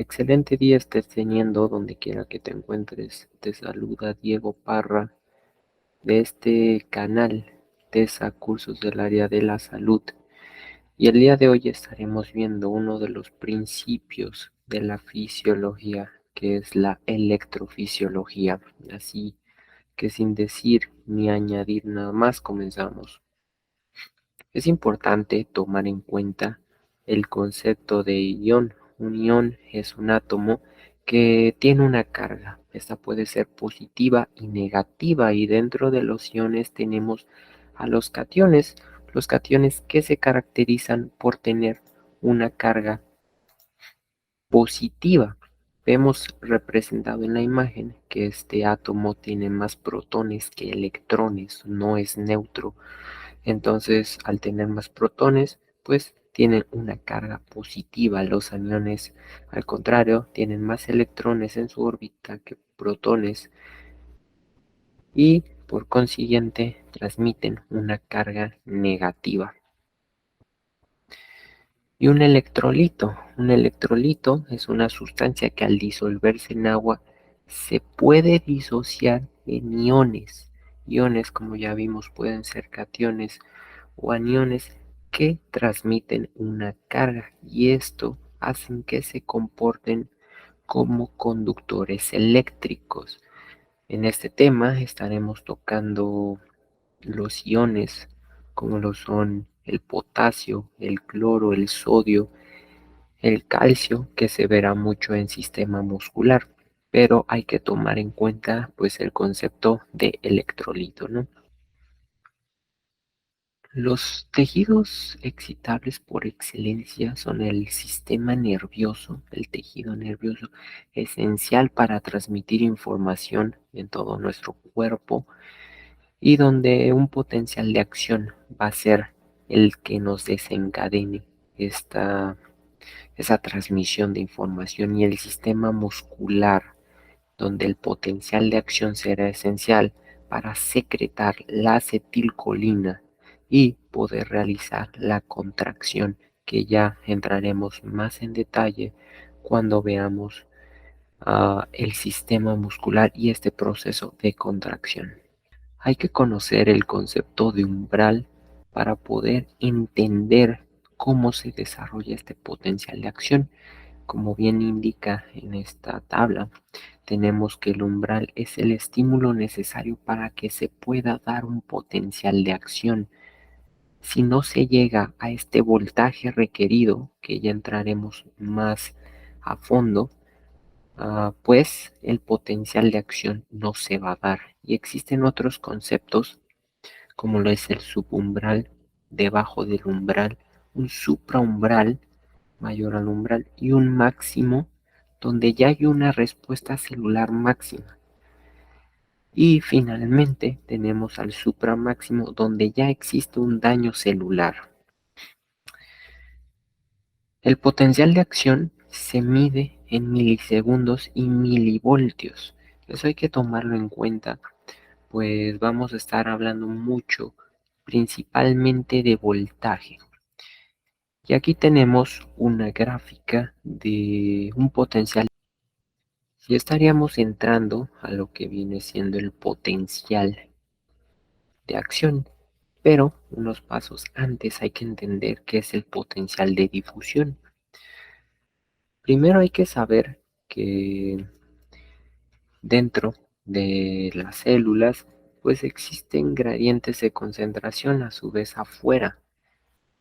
Excelente día estés teniendo donde quiera que te encuentres. Te saluda Diego Parra de este canal TESA Cursos del Área de la Salud. Y el día de hoy estaremos viendo uno de los principios de la fisiología, que es la electrofisiología. Así que sin decir ni añadir nada más, comenzamos. Es importante tomar en cuenta el concepto de ion. Un ion es un átomo que tiene una carga. Esta puede ser positiva y negativa, y dentro de los iones tenemos a los cationes que se caracterizan por tener una carga positiva. Vemos representado en la imagen que este átomo tiene más protones que electrones, no es neutro. Entonces, al tener más protones, pues tienen una carga positiva. Los aniones, al contrario, tienen más electrones en su órbita que protones y, por consiguiente, transmiten una carga negativa. Y un electrolito es una sustancia que al disolverse en agua se puede disociar en iones. Iones, como ya vimos, pueden ser cationes o aniones que transmiten una carga, y esto hacen que se comporten como conductores eléctricos. En este tema estaremos tocando los iones, como lo son el potasio, el cloro, el sodio, el calcio, que se verá mucho en sistema muscular, pero hay que tomar en cuenta pues el concepto de electrolito, ¿no? Los tejidos excitables por excelencia son el sistema nervioso, el tejido nervioso, esencial para transmitir información en todo nuestro cuerpo, y donde un potencial de acción va a ser el que nos desencadene esa transmisión de información, y el sistema muscular, donde el potencial de acción será esencial para secretar la acetilcolina y poder realizar la contracción, que ya entraremos más en detalle cuando veamos el sistema muscular y este proceso de contracción. Hay que conocer el concepto de umbral para poder entender cómo se desarrolla este potencial de acción. Como bien indica en esta tabla, tenemos que el umbral es el estímulo necesario para que se pueda dar un potencial de acción. Si no se llega a este voltaje requerido, que ya entraremos más a fondo, pues el potencial de acción no se va a dar. Y existen otros conceptos, como lo es el subumbral, debajo del umbral, un supraumbral, mayor al umbral, y un máximo, donde ya hay una respuesta celular máxima. Y finalmente tenemos al supramáximo, donde ya existe un daño celular. El potencial de acción se mide en milisegundos y milivoltios. Eso hay que tomarlo en cuenta, pues vamos a estar hablando mucho, principalmente de voltaje. Y aquí tenemos una gráfica de un potencial. Y estaríamos entrando a lo que viene siendo el potencial de acción. Pero unos pasos antes hay que entender qué es el potencial de difusión. Primero hay que saber que dentro de las células pues existen gradientes de concentración, a su vez afuera.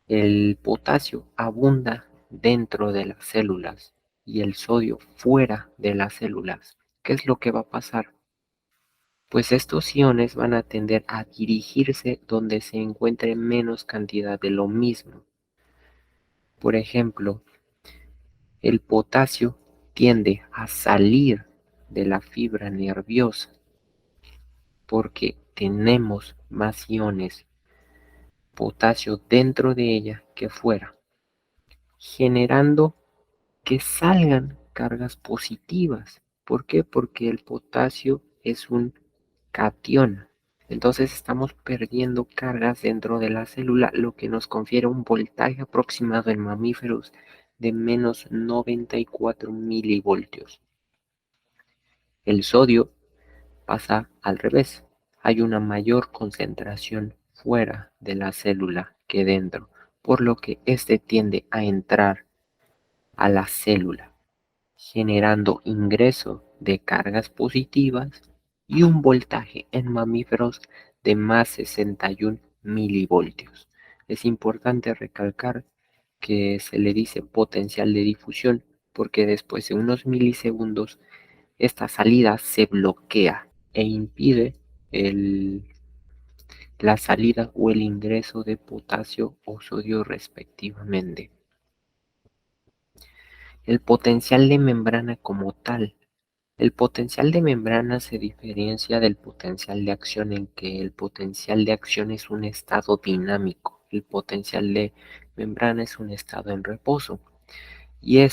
El potasio abunda dentro de las células y el sodio fuera de las células. ¿Qué es lo que va a pasar? Pues estos iones van a tender a dirigirse donde se encuentre menos cantidad de lo mismo. Por ejemplo, el potasio tiende a salir de la fibra nerviosa porque tenemos más iones potasio dentro de ella que fuera, generando que salgan cargas positivas. ¿Por qué? Porque el potasio es un catión. Entonces estamos perdiendo cargas dentro de la célula, lo que nos confiere un voltaje aproximado en mamíferos de menos 94 milivoltios. El sodio pasa al revés. Hay una mayor concentración fuera de la célula que dentro, por lo que este tiende a entrar a la célula, generando ingreso de cargas positivas y un voltaje en mamíferos de más 61 milivoltios. Es importante recalcar que se le dice potencial de difusión porque después de unos milisegundos esta salida se bloquea e impide la salida o el ingreso de potasio o sodio respectivamente. El potencial de membrana como tal. El potencial de membrana se diferencia del potencial de acción en que el potencial de acción es un estado dinámico, el potencial de membrana es un estado en reposo. Y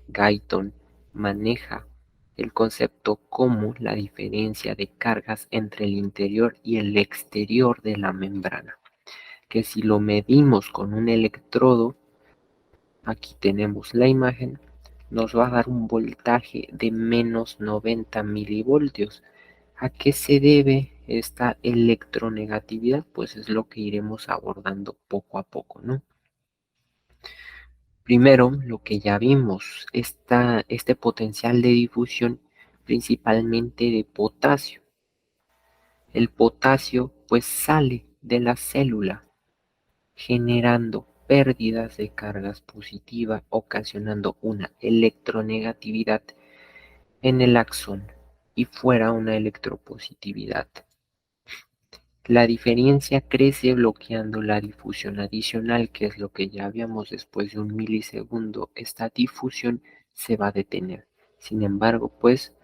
Guyton maneja el concepto como la diferencia de cargas entre el interior y el exterior de la membrana, que si lo medimos con un electrodo, aquí tenemos la imagen, nos va a dar un voltaje de menos 90 milivoltios. ¿A qué se debe esta electronegatividad? Pues es lo que iremos abordando poco a poco, ¿no? Primero, lo que ya vimos, este potencial de difusión principalmente de potasio. El potasio pues sale de la célula generando pérdidas de cargas positivas, ocasionando una electronegatividad en el axón y fuera una electropositividad. La diferencia crece bloqueando la difusión adicional, que es lo que ya habíamos después de un milisegundo. Esta difusión se va a detener. Sin embargo, pues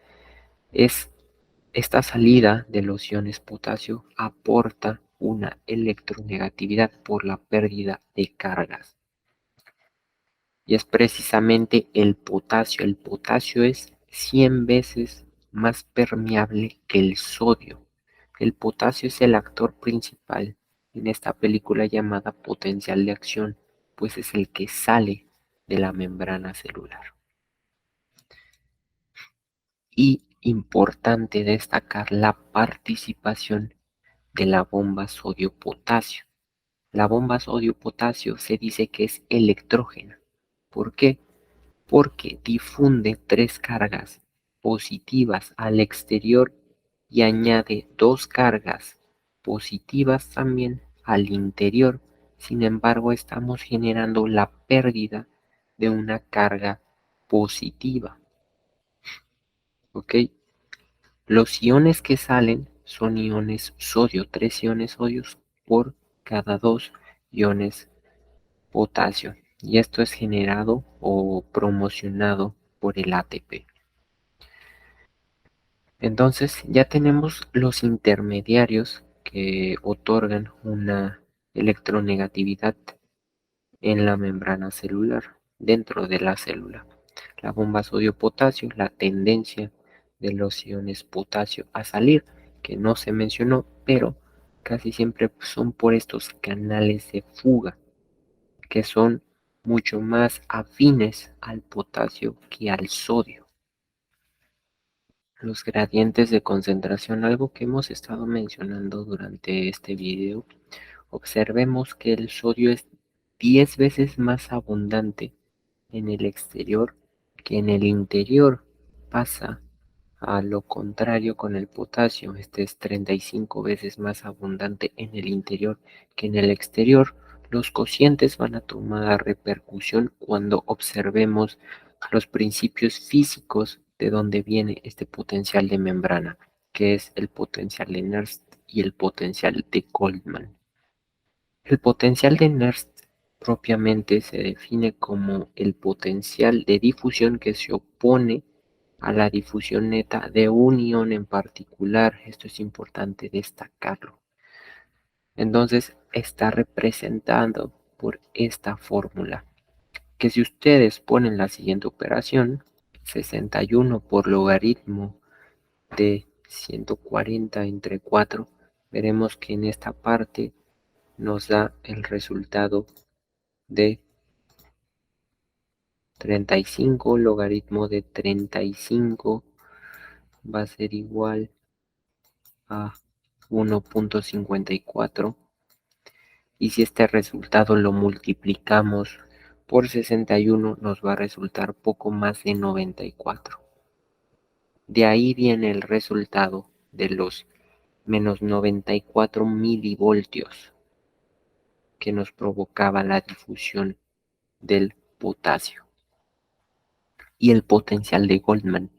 esta salida de los iones potasio aporta una electronegatividad por la pérdida de cargas. Y es precisamente el potasio. El potasio es 100 veces más permeable que el sodio. El potasio es el actor principal en esta película llamada potencial de acción, pues es el que sale de la membrana celular. Y importante destacar la participación de la bomba sodio-potasio. La bomba sodio-potasio se dice que es electrógena. ¿Por qué? Porque difunde 3 cargas positivas al exterior y añade 2 cargas positivas también al interior. Sin embargo, estamos generando la pérdida de una carga positiva. ¿Ok? Los iones que salen son iones sodio, 3 iones sodios por cada 2 iones potasio. Y esto es generado o promocionado por el ATP. Entonces ya tenemos los intermediarios que otorgan una electronegatividad en la membrana celular, dentro de la célula. La bomba sodio-potasio, la tendencia de los iones potasio a salir, que no se mencionó, pero casi siempre son por estos canales de fuga, que son mucho más afines al potasio que al sodio. Los gradientes de concentración, algo que hemos estado mencionando durante este video, observemos que el sodio es 10 veces más abundante en el exterior que en el interior. Pasa a lo contrario con el potasio, este es 35 veces más abundante en el interior que en el exterior. Los cocientes van a tomar repercusión cuando observemos los principios físicos de donde viene este potencial de membrana, que es el potencial de Nernst y el potencial de Goldman. El potencial de Nernst propiamente se define como el potencial de difusión que se opone a la difusión neta de un ion en particular. Esto es importante destacarlo. Entonces está representado por esta fórmula, que si ustedes ponen la siguiente operación, 61 por logaritmo de 140 entre 4, veremos que en esta parte nos da el resultado de 35 logaritmo de 35 va a ser igual a 1.54, y si este resultado lo multiplicamos por 61 nos va a resultar poco más de 94. De ahí viene el resultado de los menos 94 milivoltios que nos provocaba la difusión del potasio. Y el potencial de Goldman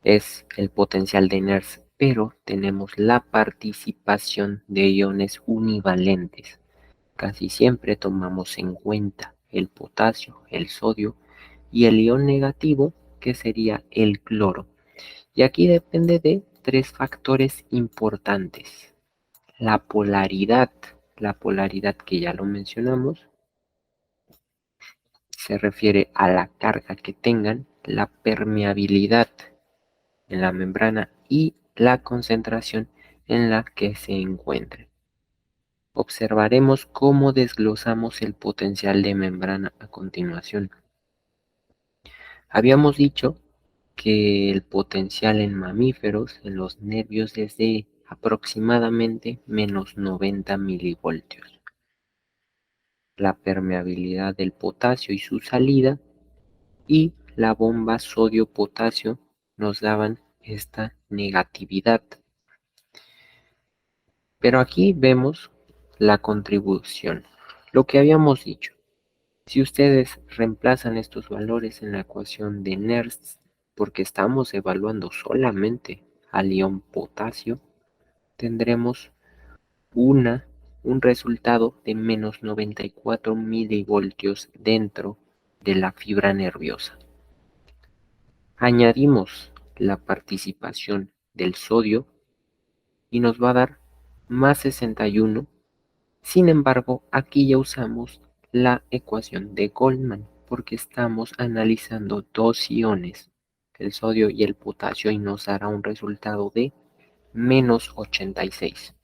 es el potencial de Nernst, pero tenemos la participación de iones univalentes. Casi siempre tomamos en cuenta el potasio, el sodio y el ion negativo, que sería el cloro. Y aquí depende de tres factores importantes. La polaridad que ya lo mencionamos, se refiere a la carga que tengan, la permeabilidad en la membrana y la concentración en la que se encuentren. Observaremos cómo desglosamos el potencial de membrana a continuación. Habíamos dicho que el potencial en mamíferos, en los nervios, es de aproximadamente menos 90 milivoltios. La permeabilidad del potasio y su salida y la bomba sodio-potasio nos daban esta negatividad. Pero aquí vemos la contribución. Lo que habíamos dicho, si ustedes reemplazan estos valores en la ecuación de Nernst, porque estamos evaluando solamente al ion potasio, tendremos un resultado de menos 94 milivoltios dentro de la fibra nerviosa. Añadimos la participación del sodio y nos va a dar más 61. Sin embargo, aquí ya usamos la ecuación de Goldman porque estamos analizando dos iones, el sodio y el potasio, y nos dará un resultado de menos 86.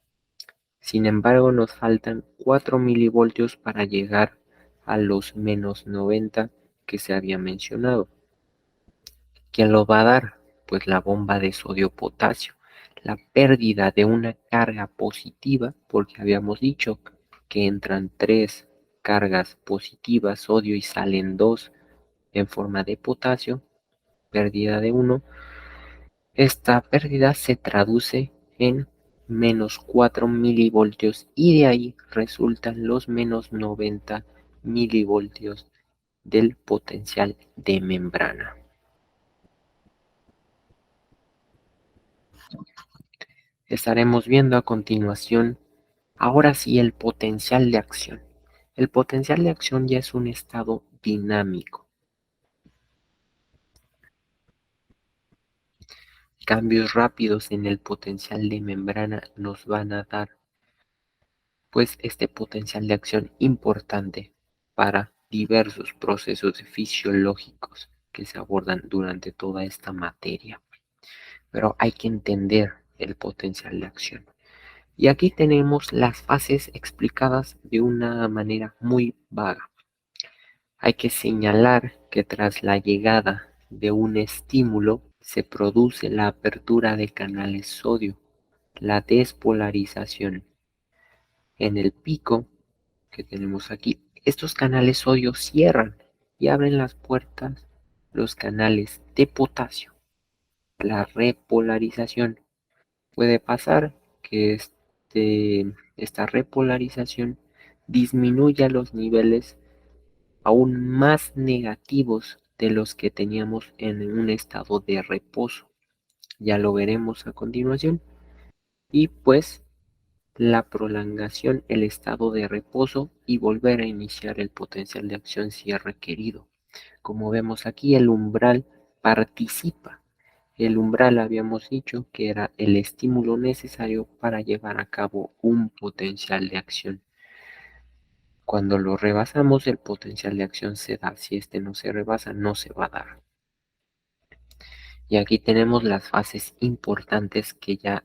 Sin embargo, nos faltan 4 milivoltios para llegar a los menos 90 que se había mencionado. ¿Quién lo va a dar? Pues la bomba de sodio-potasio. La pérdida de una carga positiva, porque habíamos dicho que entran 3 cargas positivas, sodio, y salen 2 en forma de potasio, pérdida de 1. Esta pérdida se traduce en menos 4 milivoltios y de ahí resultan los menos 90 milivoltios del potencial de membrana. Estaremos viendo a continuación, ahora sí, el potencial de acción. El potencial de acción ya es un estado dinámico. Cambios rápidos en el potencial de membrana nos van a dar pues este potencial de acción importante para diversos procesos fisiológicos que se abordan durante toda esta materia. Pero hay que entender el potencial de acción. Y aquí tenemos las fases explicadas de una manera muy vaga. Hay que señalar que tras la llegada de un estímulo se produce la apertura de canales sodio, la despolarización. En el pico que tenemos aquí, estos canales sodio cierran y abren las puertas, los canales de potasio. La repolarización puede pasar que esta repolarización disminuya los niveles aún más negativos de los que teníamos en un estado de reposo. Ya lo veremos a continuación. Y pues la prolongación, el estado de reposo y volver a iniciar el potencial de acción si es requerido. Como vemos aquí, el umbral participa. El umbral habíamos dicho que era el estímulo necesario para llevar a cabo un potencial de acción. Cuando lo rebasamos, el potencial de acción se da. Si este no se rebasa, no se va a dar. Y aquí tenemos las fases importantes que ya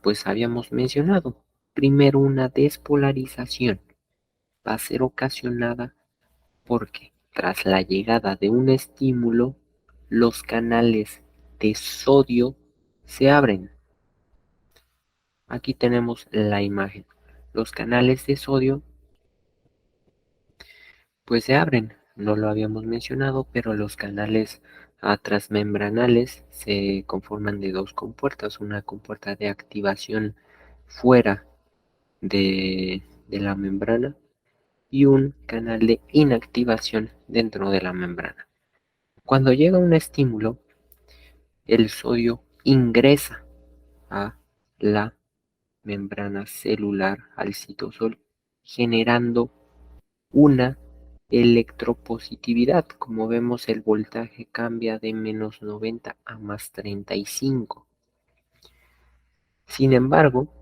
pues habíamos mencionado. Primero, una despolarización va a ser ocasionada. ¿Por qué? Tras la llegada de un estímulo, los canales de sodio se abren. Aquí tenemos la imagen. Los canales de sodio pues se abren. No lo habíamos mencionado, pero los canales transmembranales se conforman de dos compuertas. Una compuerta de activación fuera de la membrana y un canal de inactivación dentro de la membrana. Cuando llega un estímulo, el sodio ingresa a la membrana celular, al citosol, generando una electropositividad. Como vemos, el voltaje cambia de -90 a +35. Sin embargo,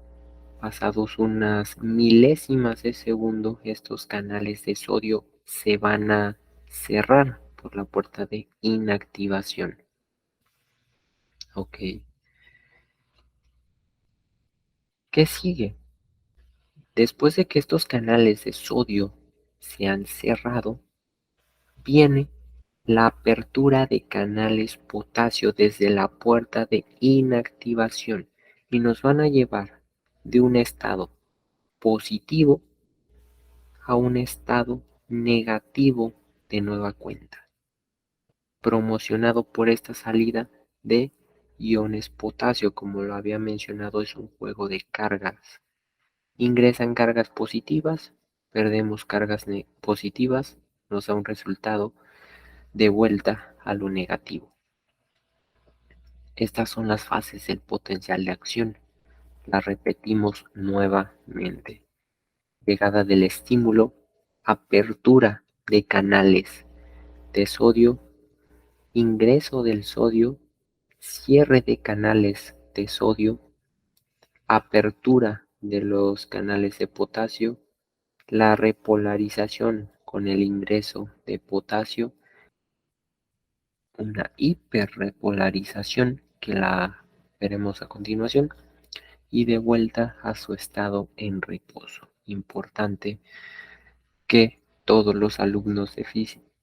pasados unas milésimas de segundo, estos canales de sodio se van a cerrar por la puerta de inactivación. Ok. ¿Qué sigue? Después de que estos canales de sodio se han cerrado, viene la apertura de canales potasio desde la puerta de inactivación y nos van a llevar de un estado positivo a un estado negativo de nueva cuenta, promocionado por esta salida de iones potasio. Como lo había mencionado, es un juego de cargas. Ingresan cargas positivas, perdemos cargas positivas, nos da un resultado de vuelta a lo negativo. Estas son las fases del potencial de acción. Las repetimos nuevamente. Llegada del estímulo, apertura de canales de sodio, ingreso del sodio, cierre de canales de sodio, apertura de los canales de potasio, la repolarización con el ingreso de potasio, una hiperrepolarización que la veremos a continuación, y de vuelta a su estado en reposo. Importante que todos los alumnos de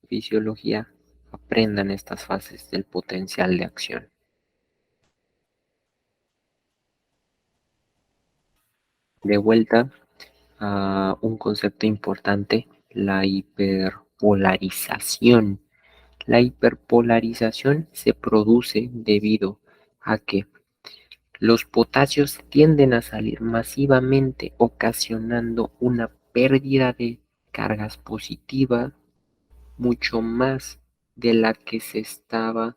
fisiología aprendan estas fases del potencial de acción. De vuelta a un concepto importante, la hiperpolarización. La hiperpolarización se produce debido a que los potasios tienden a salir masivamente, ocasionando una pérdida de cargas positivas mucho más de la que se estaba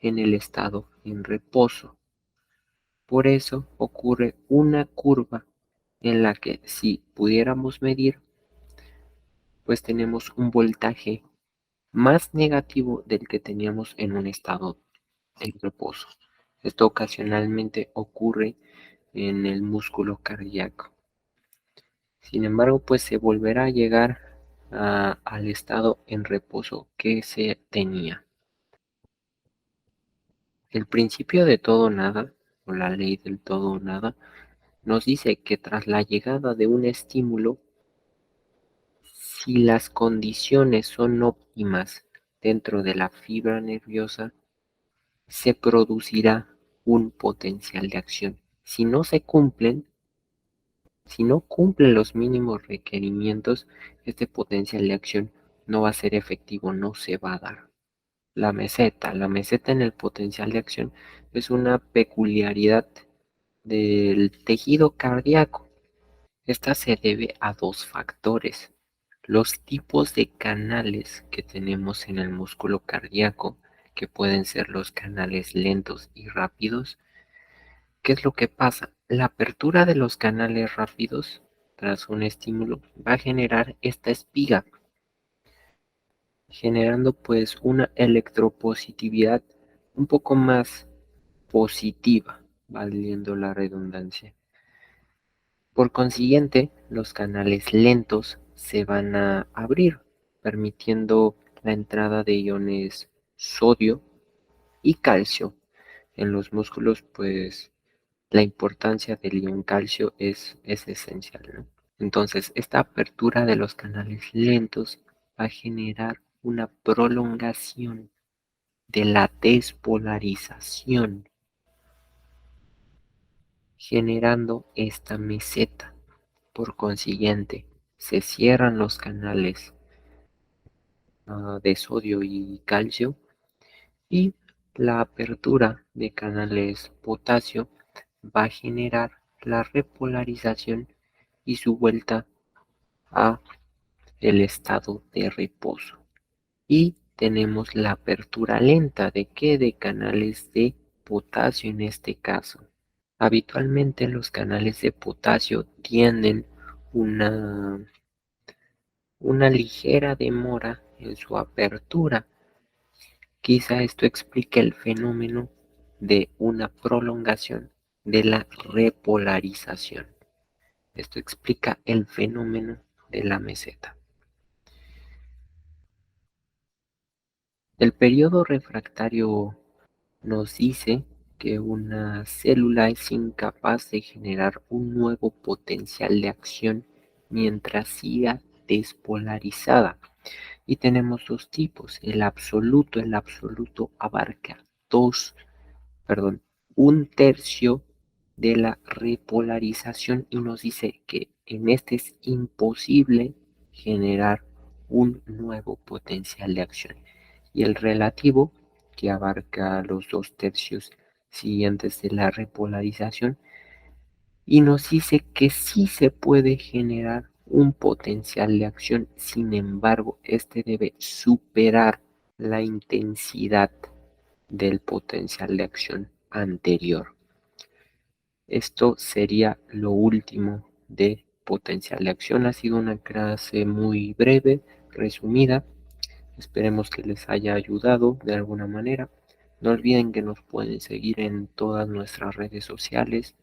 en el estado en reposo. Por eso ocurre una curva en la que, si pudiéramos medir, pues tenemos un voltaje más negativo del que teníamos en un estado en reposo. Esto ocasionalmente ocurre en el músculo cardíaco. Sin embargo, pues se volverá a llegar al estado en reposo que se tenía. El principio de todo o nada, o la ley del todo o nada, nos dice que tras la llegada de un estímulo, si las condiciones son óptimas dentro de la fibra nerviosa, se producirá un potencial de acción. Si no se cumplen, si no cumplen los mínimos requerimientos, este potencial de acción no va a ser efectivo, no se va a dar. La meseta en el potencial de acción es una peculiaridad del tejido cardíaco. Esta se debe a dos factores: los tipos de canales que tenemos en el músculo cardíaco, que pueden ser los canales lentos y rápidos. ¿Qué es lo que pasa? La apertura de los canales rápidos tras un estímulo va a generar esta espiga, generando pues una electropositividad un poco más positiva, valiendo la redundancia. Por consiguiente, los canales lentos se van a abrir, permitiendo la entrada de iones sodio y calcio. En los músculos, pues la importancia del ion calcio es esencial, ¿no? Entonces, esta apertura de los canales lentos va a generar una prolongación de la despolarización, generando esta meseta. Por consiguiente, se cierran los canales de sodio y calcio y la apertura de canales potasio va a generar la repolarización y su vuelta a el estado de reposo. Y tenemos la apertura lenta de ¿qué? De canales de potasio en este caso. Habitualmente los canales de potasio tienen una, una ligera demora en su apertura. Quizá esto explique el fenómeno de una prolongación de la repolarización. Esto explica el fenómeno de la meseta. El periodo refractario nos dice que una célula es incapaz de generar un nuevo potencial de acción mientras siga despolarizada. Y tenemos dos tipos. El absoluto abarca un tercio de la repolarización y nos dice que en este es imposible generar un nuevo potencial de acción. Y el relativo, que abarca los 2/3 siguientes de la repolarización, y nos dice que sí se puede generar un potencial de acción, sin embargo, este debe superar la intensidad del potencial de acción anterior. Esto sería lo último de potencial de acción. Ha sido una clase muy breve, resumida. Esperemos que les haya ayudado de alguna manera. No olviden que nos pueden seguir en todas nuestras redes sociales,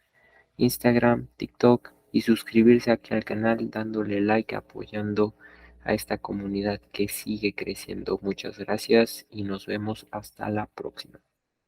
Instagram, TikTok, y suscribirse aquí al canal dándole like, apoyando a esta comunidad que sigue creciendo. Muchas gracias y nos vemos hasta la próxima.